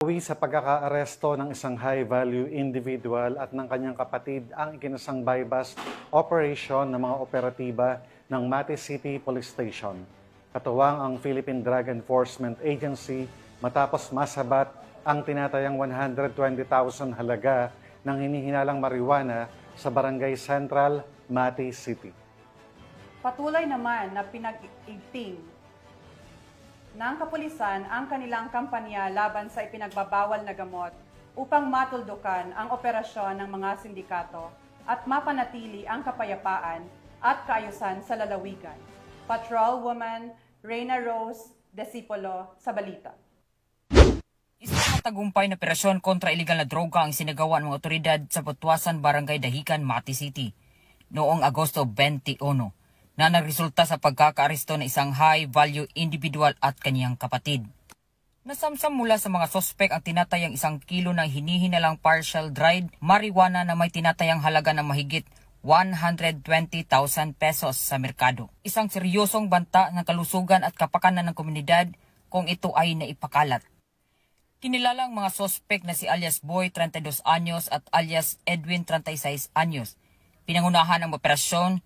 Uwi sa pagkakaaresto ng isang high-value individual at ng kanyang kapatid ang ikinasang bypass operation ng mga operatiba ng Mati City Police Station. Katuwang ang Philippine Drug Enforcement Agency matapos masabat ang tinatayang 120,000 halaga ng hinihinalang marijuana sa Barangay Central, Mati City. Patuloy naman na pinag-igting ng kapulisan ang kanilang kampanya laban sa ipinagbabawal na gamot upang matuldukan ang operasyon ng mga sindikato at mapanatili ang kapayapaan at kaayusan sa lalawigan. Patrolwoman Reyna Rose Desipolo sa balita. Isang matagumpay na operasyon kontra iligal na droga ang sinagawa ng mga otoridad sa Butuasan, Barangay Dahican, Mati City noong Agosto 21 na nagresulta sa pagkakaaresto ng isang high-value individual at kaniyang kapatid. Nasamsam mula sa mga sospek ang tinatayang 1 kilo ng hinihinalang partial dried marijuana na may tinatayang halaga na mahigit 120,000 pesos sa merkado. Isang seryosong banta ng kalusugan at kapakanan ng komunidad kung ito ay naipakalat. Kinilalang mga sospek na si alias Boy, 32 anyos at alias Edwin, 36 anyos. Pinangunahan ang operasyon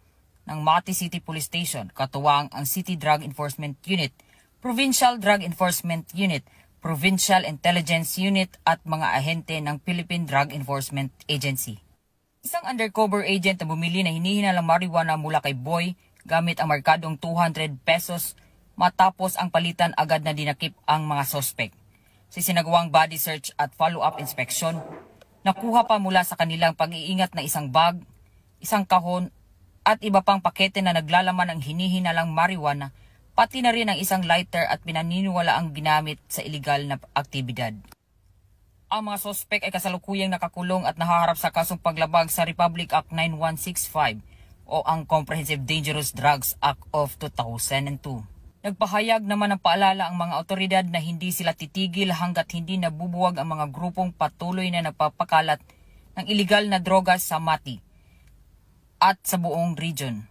ng Mati City Police Station, katuwang ang City Drug Enforcement Unit, Provincial Drug Enforcement Unit, Provincial Intelligence Unit at mga ahente ng Philippine Drug Enforcement Agency. Isang undercover agent na bumili na hinihinalang marijuana mula kay Boy gamit ang markadong 200 pesos matapos ang palitan agad na dinakip ang mga sospek. Sa sinagawang body search at follow-up inspection, nakuha pa mula sa kanilang pag-iingat na isang bag, isang kahon at iba pang pakete na naglalaman ng hinihinalang marijuana, pati na rin ang isang lighter at pinaniniwala ang ginamit sa iligal na aktibidad. Ang mga sospek ay kasalukuyang nakakulong at nahaharap sa kasong paglabag sa Republic Act 9165 o ang Comprehensive Dangerous Drugs Act of 2002. Nagpahayag naman ng paalala ang mga otoridad na hindi sila titigil hanggat hindi nabubuwag ang mga grupong patuloy na nagpapakalat ng iligal na droga sa Mati at sa buong region.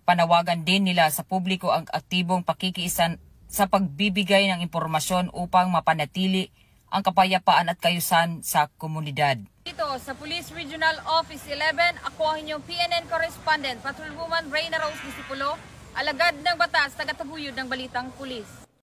Panawagan din nila sa publiko ang aktibong pakikiisa sa pagbibigay ng impormasyon upang mapanatili ang kapayapaan at kayusan sa komunidad. Dito sa Police Regional Office 11, ako ang inyong PNN correspondent, Patrolwoman Reyna Rose Desipolo, alagad ng batas, tagataguyod ng Balitang Pulis.